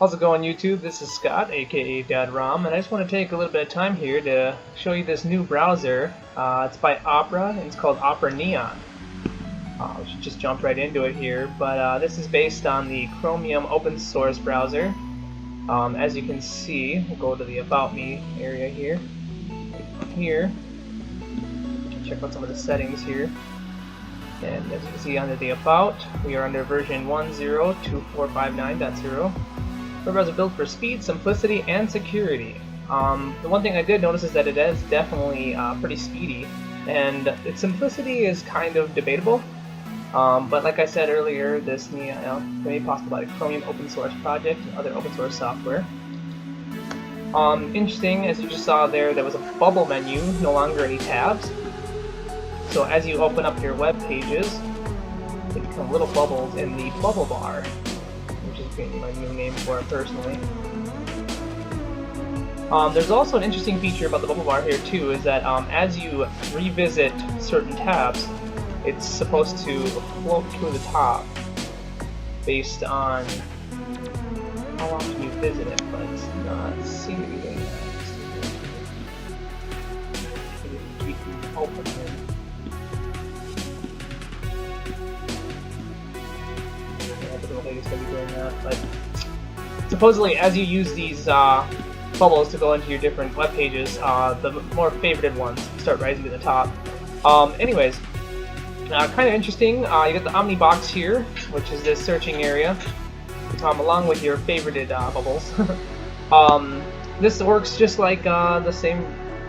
How's it going, YouTube? This is Scott, aka DadRom, and I just want to take a little bit of time here to show you this new browser. It's by Opera, and it's called Opera Neon. We should just jump right into it here, but this is based on the Chromium open source browser. As you can see, we'll go to the About Me area here. Here, check out some of the settings here. And as you can see under the About, we are under version 10.2459.0. The browser built for speed, simplicity, and security. The one thing I did notice is that it is definitely pretty speedy, and its simplicity is kind of debatable. But like I said earlier, this may be possible by a Chromium open source project and other open source software. Interesting, as you just saw there was a bubble menu, no longer any tabs. So as you open up your web pages, they become little bubbles in the bubble bar, which is my new name for it personally. There's also an interesting feature about the bubble bar here too, is that as you revisit certain tabs, it's supposed to float to the top based on how often you visit it, but it's not seem to be doing that. Keep it open here. It's going to be doing that, but supposedly as you use these bubbles to go into your different web pages, the more favorited ones start rising to the top. Anyways, kind of interesting. You got the Omni box here, which is this searching area, along with your favorited bubbles. This works just like the same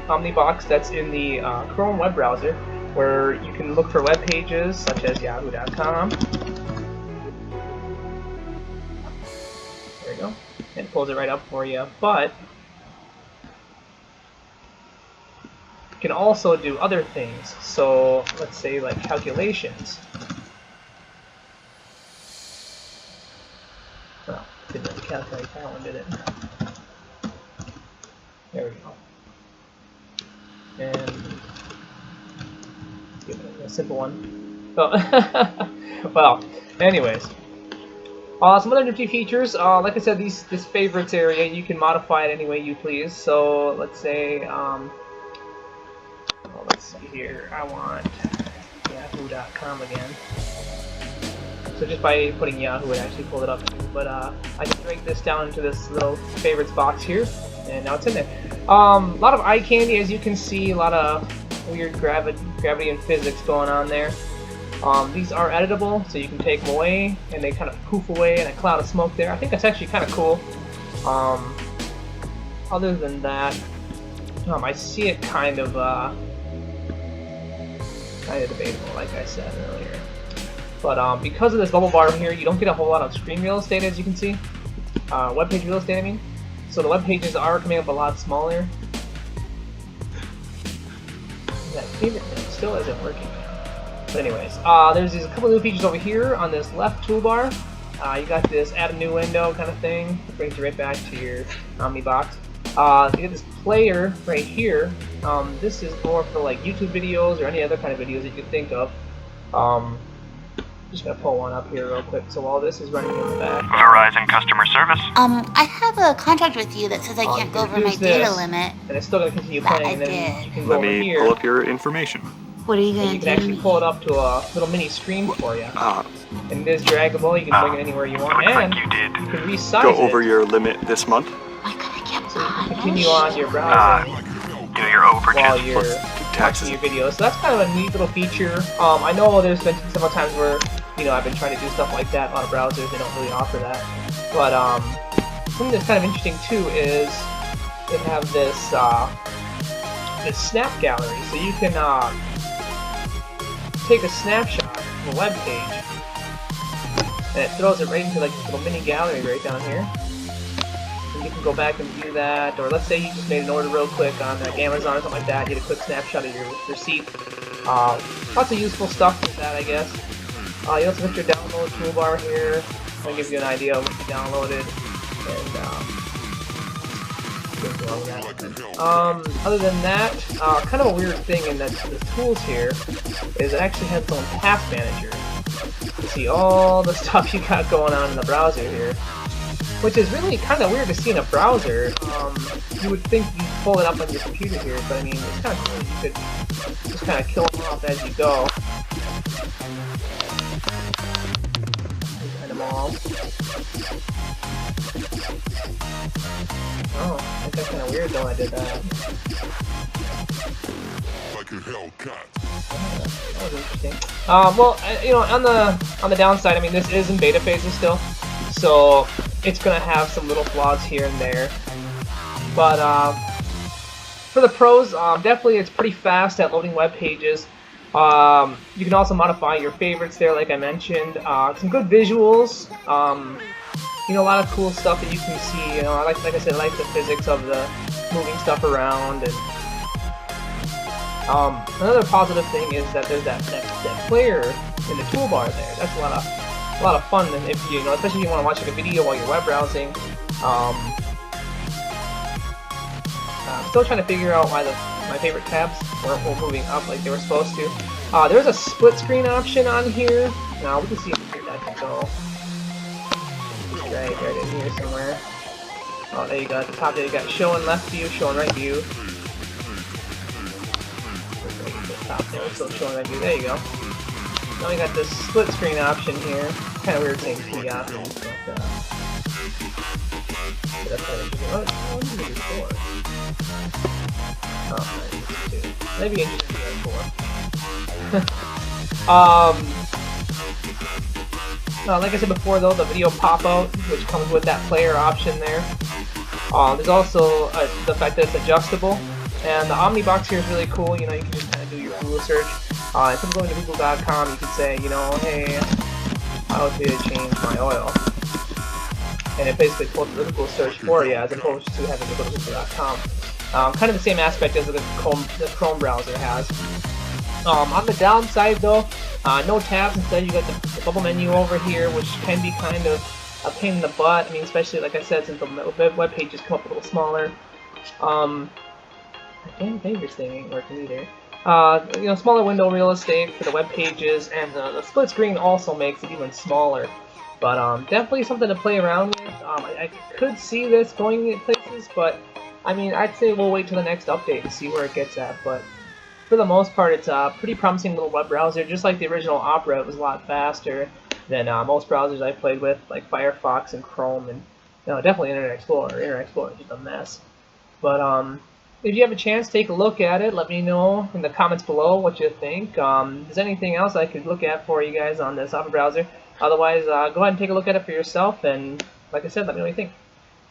Omni box that's in the Chrome web browser, where you can look for web pages such as yahoo.com. There you go. And it pulls it right up for you. But you can also do other things. So let's say like calculations. Well, didn't really calculate that one, did it? There we go. And let's give it a simple one. Oh. Well, anyways. Some other nifty features, like I said, this favorites area, you can modify it any way you please. So let's say, well, let's see here, I want yahoo.com again. So just by putting Yahoo, it actually pulled it up. But I can drag this down into this little favorites box here, and now it's in there. A lot of eye candy, as you can see, a lot of weird gravity and physics going on there. These are editable, so you can take them away, and they kind of poof away in a cloud of smoke there. I think that's actually kind of cool. Other than that, I see it kind of debatable, like I said earlier. But because of this bubble bar here, you don't get a whole lot of screen real estate, as you can see. Web page real estate, I mean. So the web pages are coming up a lot smaller. That favorite thing still isn't working. But anyways, there's a couple new features over here on this left toolbar. You got this add a new window kind of thing. It brings you right back to your Omni box. You got this player right here. This is more for like YouTube videos or any other kind of videos that you could think of. Just gonna pull one up here real quick. So while this is running in the back. Verizon customer service. I have a contract with you that says I can't go over my data limit. And it's still gonna continue playing. And then you can go Let over me here. pull up your information. What are you going to do? You can actually pull it up to a little mini screen for you. And it is draggable, you can bring it anywhere you want. Looks And like you did. you can resize Go over it. your limit this month. Why could I get So you can continue on your browsing Do your overages. while you're Taxes. watching your videos. So that's kind of a neat little feature. I know there's been several times where, I've been trying to do stuff like that. A lot of browsers, they don't really offer that. But something that's kind of interesting too is they have this snap gallery. So you can take a snapshot of a web page, and it throws it right into like this little mini gallery right down here. And you can go back and view that, or let's say you just made an order real quick on like Amazon or something like that. You get a quick snapshot of your receipt. Lots of useful stuff with that, I guess. You also got your download toolbar here. I'll give you an idea of what you downloaded. And other than that, kind of a weird thing in the tools here is it actually has its own task manager. You see all the stuff you got going on in the browser here. which is really kind of weird to see in a browser. You would think you'd pull it up on your computer here, but I mean, it's kind of cool. You could just kind of kill them off as you go. End them all. Oh, I think that's kind of weird though. I did that. Like a Hellcat. That was interesting. Well, you know, on the downside, I mean, this is in beta phases still, so it's gonna have some little flaws here and there. But for the pros, definitely it's pretty fast at loading web pages. You can also modify your favorites there, like I mentioned. Some good visuals. You know, a lot of cool stuff that you can see. You know, like I said, I like the physics of the moving stuff around. And another positive thing is that there's that player in the toolbar there. That's a lot of fun. And if you know, especially if you want to watch like a video while you're web browsing. I'm still trying to figure out why my favorite tabs weren't moving up like they were supposed to. There's a split screen option on here. Now we can see where that can go. Right in here somewhere. Oh, there you go. At the top there, you got show and left view, show and right view. Top there, still showing right view. There you go. Now we got this split screen option here. Kind of weird saying P option, but that's what interesting. Oh, what did it do for? Oh, maybe it should be like I said before, though, the video pop-out, which comes with that player option there. There's also the fact that it's adjustable, and the Omnibox here is really cool. You know, you can just kind of do your Google search. Instead of going to Google.com, you can say, you know, hey, how to change my oil, and it basically pulls the Google search for you, as opposed to having to go to Google.com. Kind of the same aspect as the Chrome browser has. On the downside though, no tabs. Instead, you got the bubble menu over here, which can be kind of a pain in the butt. I mean, especially like I said, since the web pages come up a little smaller. The damn favorites thing ain't working either. You know, smaller window real estate for the web pages, and the split screen also makes it even smaller. But definitely something to play around with. I could see this going in places, but I mean, I'd say we'll wait till the next update to see where it gets at. But for the most part, it's a pretty promising little web browser. Just like the original Opera, it was a lot faster than most browsers I've played with, like Firefox and Chrome, and you know, definitely Internet Explorer. Internet Explorer is just a mess. But if you have a chance, take a look at it. Let me know in the comments below what you think. If there's anything else I could look at for you guys on this Opera browser. Otherwise, go ahead and take a look at it for yourself, and like I said, let me know what you think.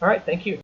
Alright, thank you.